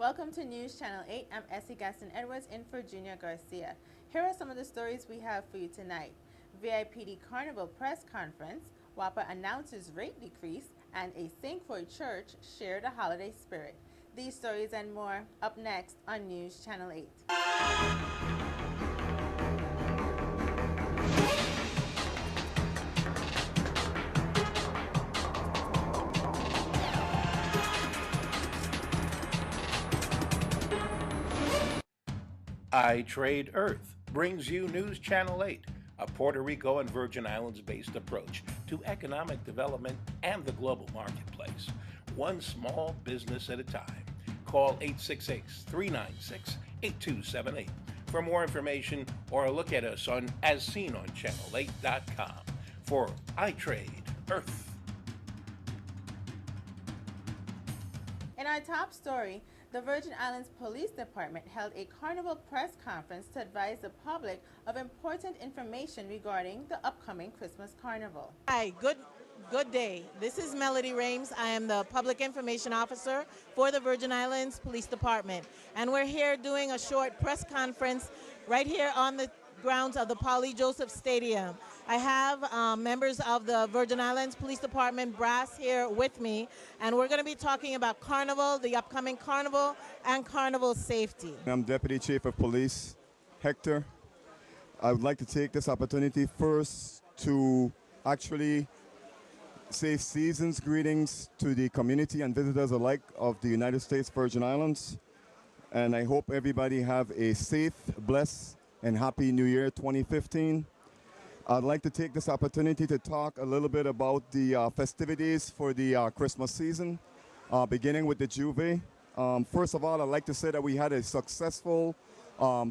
Welcome to News Channel 8. I'm Essie Gaston Edwards in for Junior Garcia. Here are some of the stories we have for you tonight. VIPD Carnival press conference, WAPA announces rate decrease, and a Sing for a Church share the holiday spirit. These stories and more up next on News Channel 8. I Trade Earth brings you News Channel 8, a Puerto Rico and Virgin Islands based approach to economic development and the global marketplace, one small business at a time. Call 866-396-8278 for more information or look at us on as seen on channel8.com for I Trade Earth. In our top story, the Virgin Islands Police Department held a carnival press conference to advise the public of important information regarding the upcoming Christmas carnival. Hi, good day. This is Melody Rames. I am the Public Information Officer for the Virgin Islands Police Department. And we're here doing a short press conference right here on the grounds of the Pauli Joseph Stadium. I have members of the Virgin Islands Police Department brass here with me, and we're going to be talking about Carnival, the upcoming Carnival, and Carnival safety. I'm Deputy Chief of Police Hector. I would like to take this opportunity first to actually say season's greetings to the community and visitors alike of the United States Virgin Islands. And I hope everybody have a safe, blessed, and happy New Year 2015. I'd like to take this opportunity to talk a little bit about the festivities for the Christmas season, beginning with the Juve. First of all, I'd like to say that we had a successful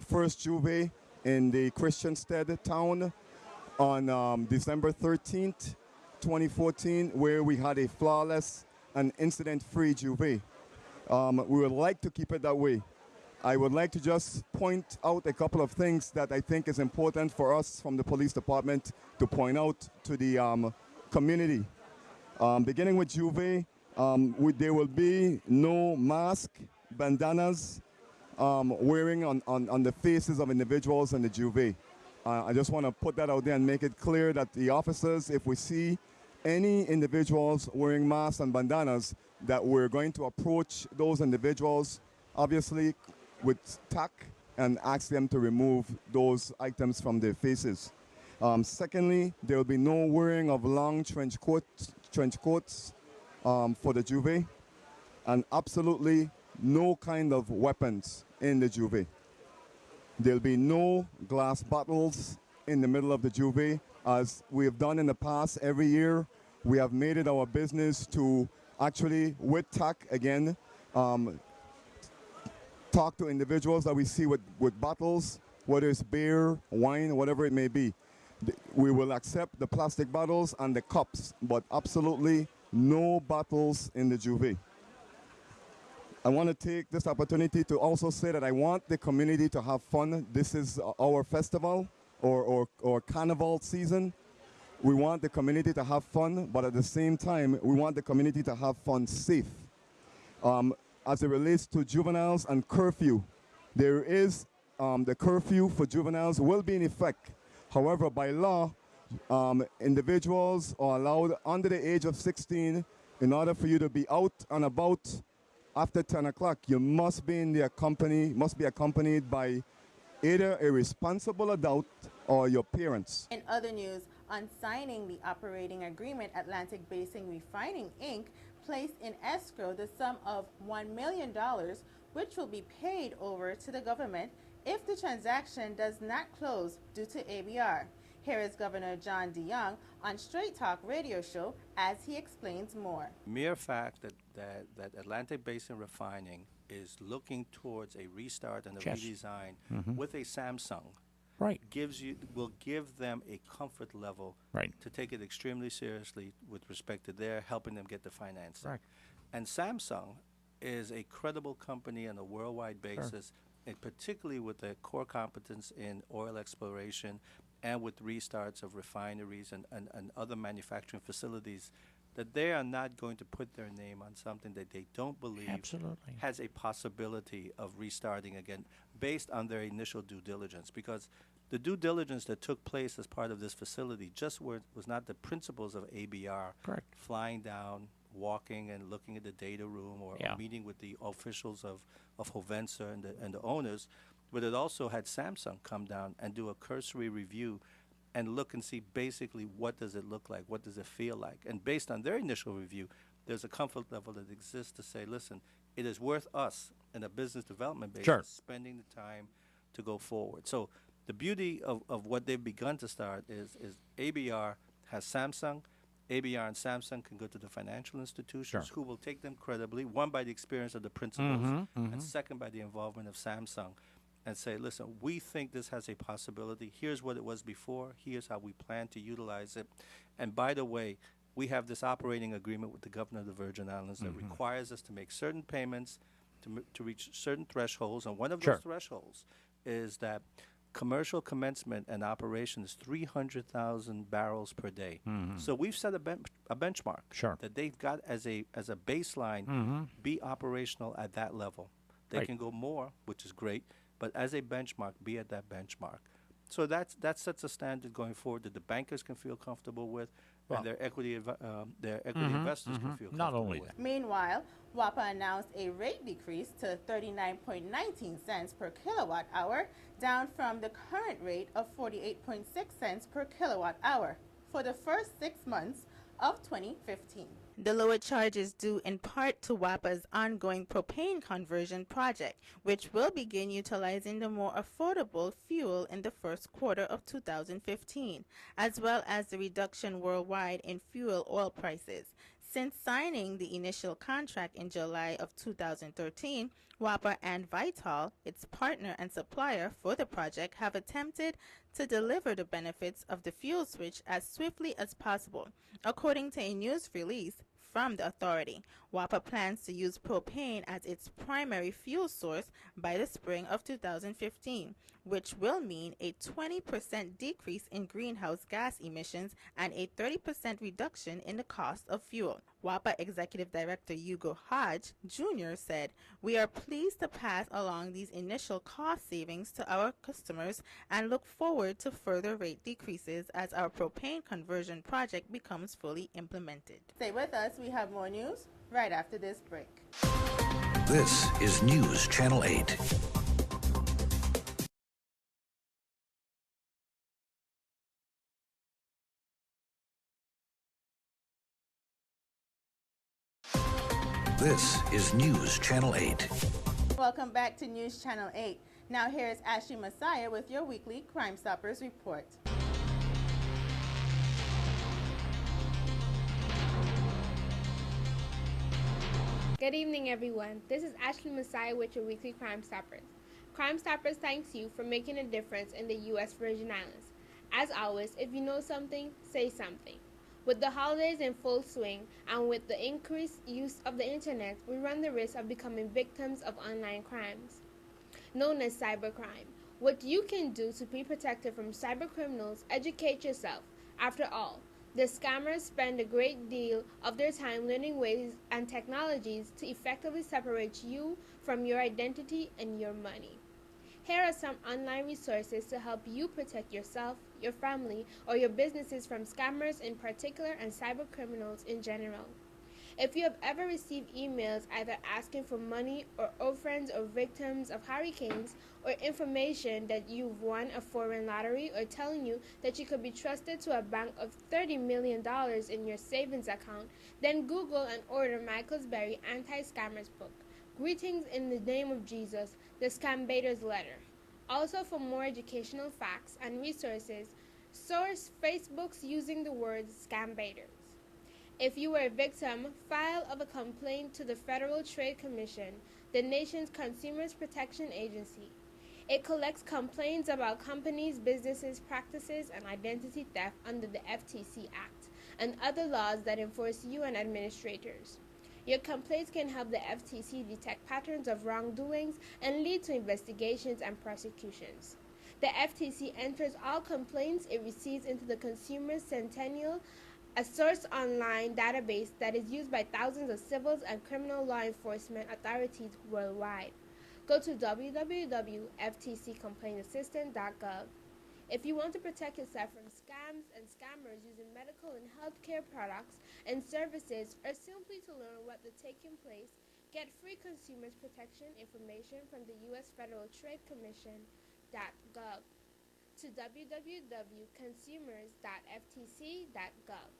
first Juve in the Christiansted town on December 13th, 2014, where we had a flawless and incident-free Juve. We would like to keep it that way. I would like to just point out a couple of things that I think is important for us from the police department to point out to the community. Beginning with Juve, there will be no mask, bandanas wearing on the faces of individuals in the Juve. I just want to put that out there and make it clear that the officers, if we see any individuals wearing masks and bandanas, that we're going to approach those individuals, obviously, with tact and ask them to remove those items from their faces. Secondly, there will be no wearing of long trench coats for the Juve, and absolutely no kind of weapons in the Juve. There'll be no glass bottles in the middle of the Juve. As we have done in the past every year, we have made it our business to actually, with tact again, talk to individuals that we see with bottles, whether it's beer, wine, whatever it may be. We will accept the plastic bottles and the cups, but absolutely no bottles in the Juve. I want to take this opportunity to also say that I want the community to have fun. This is our festival or carnival season. We want the community to have fun, but at the same time, we want the community to have fun safe. As it relates to juveniles and curfew, there is the curfew for juveniles will be in effect. However, by law, individuals are allowed under the age of 16 in order for you to be out and about after 10 o'clock. You must be accompanied by either a responsible adult or your parents. In other news, on signing the operating agreement, Atlantic Basin Refining, Inc. placed in escrow the sum of $1 million, which will be paid over to the government if the transaction does not close due to ABR. Here is Governor John DeYoung on Straight Talk radio show as he explains more. Mere fact that Atlantic Basin Refining is looking towards a restart and a redesign with a Samsung will give them a comfort level to take it extremely seriously with respect to their helping them get the financing. And Samsung is a credible company on a worldwide basis, and particularly with the core competence in oil exploration and with restarts of refineries and other manufacturing facilities that they are not going to put their name on something that they don't believe Absolutely. has a possibility of restarting again based on their initial due diligence. Because the due diligence that took place as part of this facility just was not the principles of ABR. Correct. Flying down, walking and looking at the data room or meeting with the officials of Hovensa and the owners, but it also had Samsung come down and do a cursory review and look and see basically what does it look like, what does it feel like. And based on their initial review, there's a comfort level that exists to say, listen, it is worth us in a business development basis spending the time to go forward. So the beauty of what they've begun to start is ABR has Samsung. ABR and Samsung can go to the financial institutions who will take them credibly, one by the experience of the principals, and second by the involvement of Samsung, and say, listen, we think this has a possibility. Here's what it was before. Here's how we plan to utilize it. And by the way, we have this operating agreement with the governor of the Virgin Islands that requires us to make certain payments to reach certain thresholds. And one of those thresholds is that commercial commencement and operation is 300,000 barrels per day. So we've set a benchmark that they've got as a baseline, be operational at that level. They can go more, which is great, but as a benchmark, be at that benchmark. So that sets a standard going forward that the bankers can feel comfortable with, and their equity investors can feel comfortable with. Meanwhile, WAPA announced a rate decrease to 39.19 cents per kilowatt hour, down from the current rate of 48.6 cents per kilowatt hour for the first 6 months of 2015. The lower charge is due in part to WAPA's ongoing propane conversion project, which will begin utilizing the more affordable fuel in the first quarter of 2015, as well as the reduction worldwide in fuel oil prices. Since signing the initial contract in July of 2013, WAPA and Vital, its partner and supplier for the project, have attempted to deliver the benefits of the fuel switch as swiftly as possible. According to a news release from the authority, WAPA plans to use propane as its primary fuel source by the spring of 2015, which will mean a 20% decrease in greenhouse gas emissions and a 30% reduction in the cost of fuel. WAPA Executive Director Hugo Hodge Jr. said, "We are pleased to pass along these initial cost savings to our customers and look forward to further rate decreases as our propane conversion project becomes fully implemented." Stay with us. We have more news right after this break. This is News Channel 8. This is News Channel 8. Welcome back to News Channel 8. Now here is Ashley Messiah with your weekly Crime Stoppers report. Good evening, everyone. This is Ashley Messiah with your weekly Crime Stoppers. Crime Stoppers thanks you for making a difference in the U.S. Virgin Islands. As always, if you know something, say something. With the holidays in full swing and with the increased use of the internet, we run the risk of becoming victims of online crimes, known as cybercrime. What you can do to be protected from cybercriminals, educate yourself. After all, the scammers spend a great deal of their time learning ways and technologies to effectively separate you from your identity and your money. Here are some online resources to help you protect yourself, your family, or your businesses from scammers in particular and cybercriminals in general. If you have ever received emails either asking for money or orphans or victims of hurricanes, or information that you've won a foreign lottery, or telling you that you could be trusted to a bank of $30 million in your savings account, then Google and order Michael Berry Anti-Scammers book, Greetings in the Name of Jesus, the Scam Baiter's Letter. Also, for more educational facts and resources, source Facebook's using the words Scam Baiters. If you were a victim, file of a complaint to the Federal Trade Commission, the nation's Consumers Protection Agency. It collects complaints about companies, businesses, practices, and identity theft under the FTC Act and other laws that enforce you and administrators. Your complaints can help the FTC detect patterns of wrongdoings and lead to investigations and prosecutions. The FTC enters all complaints it receives into the Consumer Centennial, a source online database that is used by thousands of civil and criminal law enforcement authorities worldwide. Go to www.ftccomplaintassistant.gov. If you want to protect yourself from scams and scammers using medical and healthcare products and services, or simply to learn what is taking place, get free consumers protection information from the U.S. Federal Trade Commission.gov to www.consumers.ftc.gov.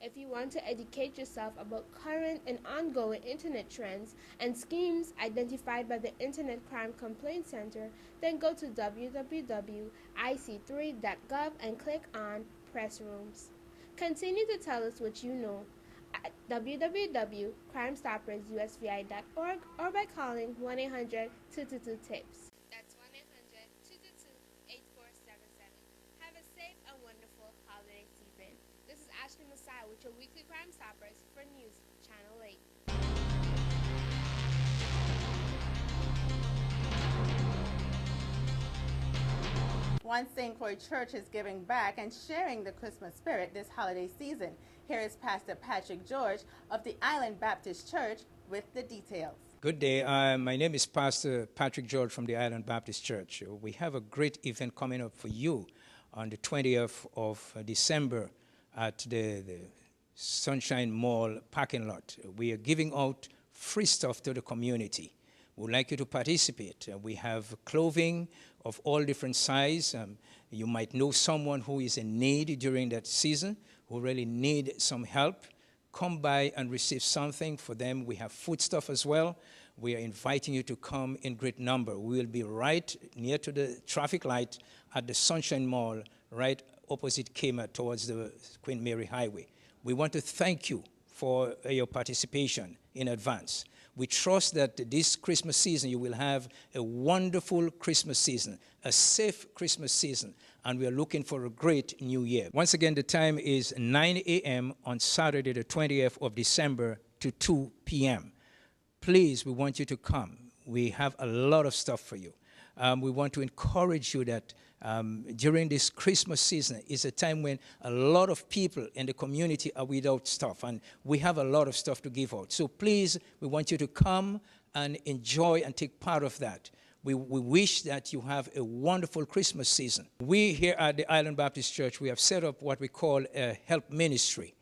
If you want to educate yourself about current and ongoing Internet trends and schemes identified by the Internet Crime Complaint Center, then go to www.ic3.gov and click on Press Rooms. Continue to tell us what you know at www.crimestoppersusvi.org or by calling 1-800-222-TIPS. That's 1-800-222-8477. Have a safe and wonderful holiday season. This is Ashley Masai with your weekly Crime Stoppers for News Channel 8. One St. Croix Church is giving back and sharing the Christmas spirit this holiday season. Here is Pastor Patrick George of the Island Baptist Church with the details. Good day. My name is Pastor Patrick George from the Island Baptist Church. We have a great event coming up for you on the 20th of December at the Sunshine Mall parking lot. We are giving out free stuff to the community. We'd like you to participate. We have clothing of all different sizes. You might know someone who is in need during that season, who really need some help. Come by and receive something for them. We have food stuff as well. We are inviting you to come in great number. We will be right near to the traffic light at the Sunshine Mall, right opposite Kmart towards the Queen Mary Highway. We want to thank you for your participation in advance. We trust that this Christmas season you will have a wonderful Christmas season, a safe Christmas season, and we are looking for a great new year. Once again, the time is 9 a.m. on Saturday, the 20th of December to 2 p.m. Please, we want you to come. We have a lot of stuff for you. We want to encourage you that during this Christmas season is a time when a lot of people in the community are without stuff, and we have a lot of stuff to give out. So please, we want you to come and enjoy and take part of that. We wish that you have a wonderful Christmas season. We here at the Island Baptist Church, we have set up what we call a help ministry,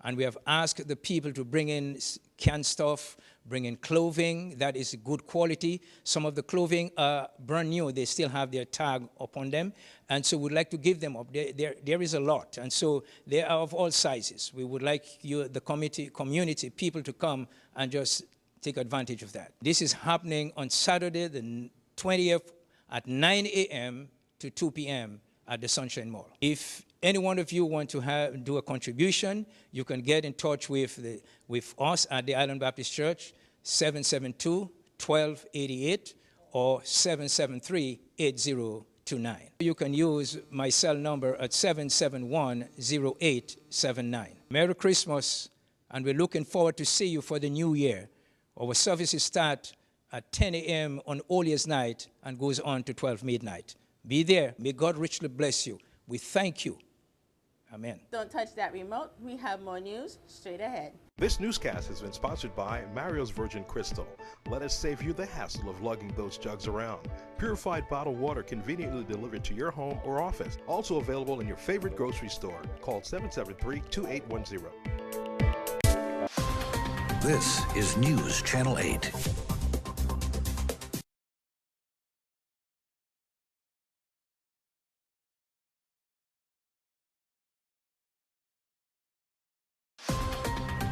and we have asked the people to bring in canned stuff, bring in clothing that is good quality. Some of the clothing are brand new. They still have their tag upon them. And so we'd like to give them up. There is a lot. And so they are of all sizes. We would like you, the community, people to come and just take advantage of that. This is happening on Saturday, the 20th at 9 a.m. to 2 p.m. at the Sunshine Mall. If any one of you want to do a contribution, you can get in touch with us at the Island Baptist Church, 772-1288 or 773-8029. You can use my cell number at 771-0879. Merry Christmas, and we're looking forward to see you for the new year. Our services start at 10 a.m. on All Year's Night and goes on to 12 midnight. Be there. May God richly bless you. We thank you. Amen. Don't touch that remote. We have more news straight ahead. This newscast has been sponsored by Mario's Virgin Crystal. Let us save you the hassle of lugging those jugs around. Purified bottled water conveniently delivered to your home or office. Also available in your favorite grocery store. Call 773-2810. This is News Channel 8.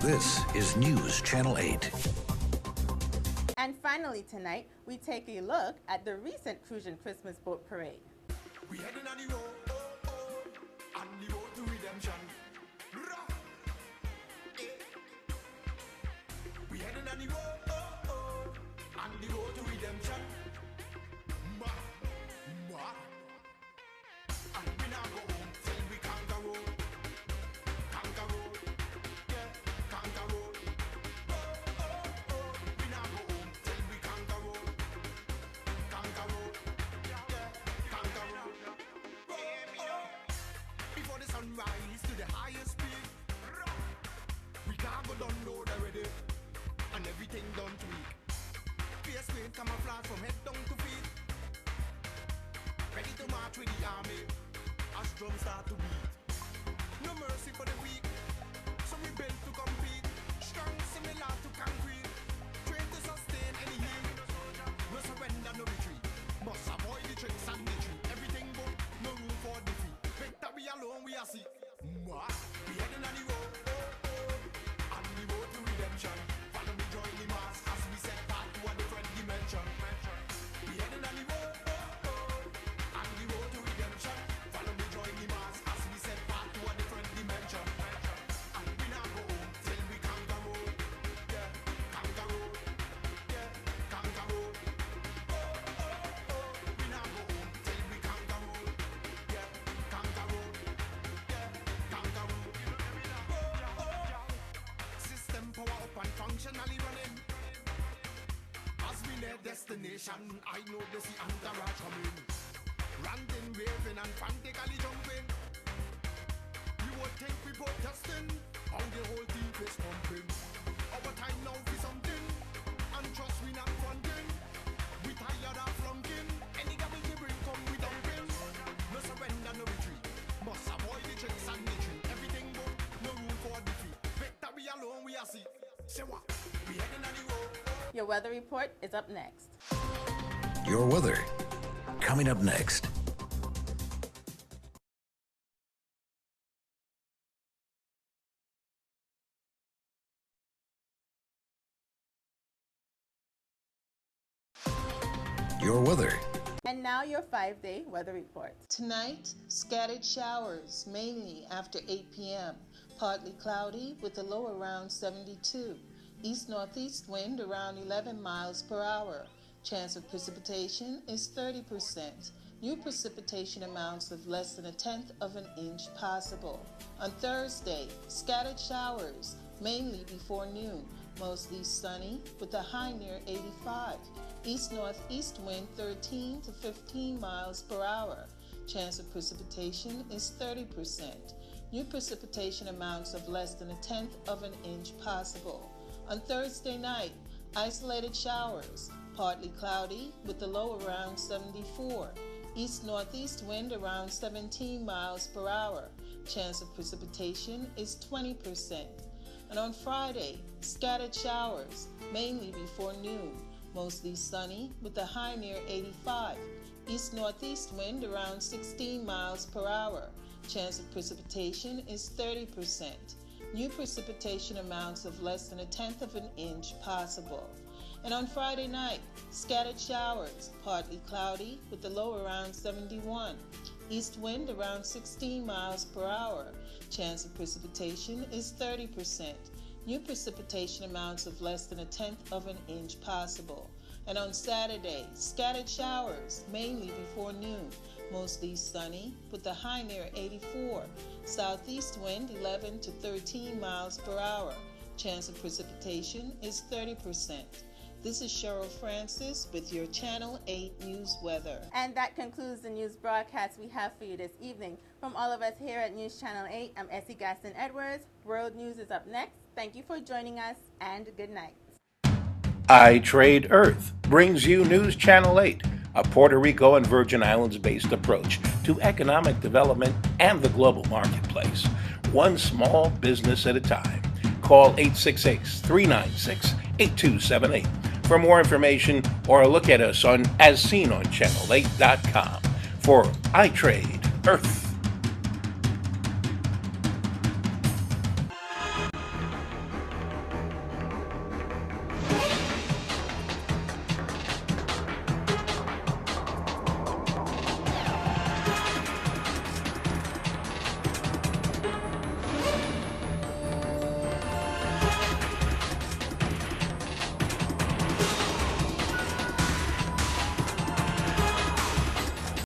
This is News Channel 8. And finally tonight, we take a look at the recent Crucian Christmas Boat Parade. We heading on the road, on the road to redemption. We heading on the road, on the road to redemption. And we now go home till we conquer road. Conquer road. Rise to the highest peak. camouflage from head down to feet. Ready to march with the army as drums start to beat. No mercy for the weak, so we built to compete. Strong similar to concrete, trained to sustain any heat. No surrender, no retreat. Must avoid the tricks and the treat. Everything but no room for defeat. Victory alone we are see. What? We heading on the road, on the road to redemption. Follow me, join the mass as we set path to a different dimension. We heading on the road, on the road to redemption. Follow me, join the mass as we set path to a different dimension. And we not go home till we conquer road. Yeah, conquer road. Yeah, conquer road. We not go home till we conquer road. Yeah, conquer road. Yeah, conquer road. System power up and functionally running. As we near destination, I know they see entourage coming. Ranting, raving, and frantically jumping. You would think we protesting, how the whole team is pumping. Our time now for something, and trust we not fronting. We tired of flunking, any garbage we bring come we dumping. No surrender, no retreat, must avoid the tricks and the treat. Everything but no room for defeat. Victory alone we are see. Say what? We heading on the road. Your weather report is up next. Your weather, coming up next. Your weather. And now your 5-day weather report. Tonight, scattered showers, mainly after 8 p.m. Partly cloudy with a low around 72. East-northeast wind around 11 miles per hour. Chance of precipitation is 30%. New precipitation amounts of less than 1/10 of an inch possible. On Thursday, scattered showers, mainly before noon. Mostly sunny with a high near 85. East-northeast wind 13 to 15 miles per hour. Chance of precipitation is 30%. New precipitation amounts of less than 1/10 of an inch possible. On Thursday night, isolated showers, partly cloudy with a low around 74. East-northeast wind around 17 miles per hour. Chance of precipitation is 20%. And on Friday, scattered showers, mainly before noon. Mostly sunny with a high near 85. East-northeast wind around 16 miles per hour. Chance of precipitation is 30%. New precipitation amounts of less than 1/10 of an inch possible. And on Friday night, scattered showers, partly cloudy with a low around 71. East wind around 16 miles per hour. Chance of precipitation is 30%. New precipitation amounts of less than 1/10 of an inch possible. And on Saturday, scattered showers, mainly before noon. Mostly sunny with a high near 84. Southeast wind 11 to 13 miles per hour. Chance of precipitation is 30%. This is Cheryl Francis with your Channel 8 News Weather. And that concludes the news broadcast we have for you this evening. From all of us here at News Channel 8, I'm Essie Gaston Edwards. World News is up next. Thank you for joining us, and good night. I Trade Earth brings you News Channel 8, a Puerto Rico and Virgin Islands-based approach to economic development and the global marketplace, one small business at a time. Call 866-396-8278 for more information or a look at us on as seen on channel8.com for I Trade Earth.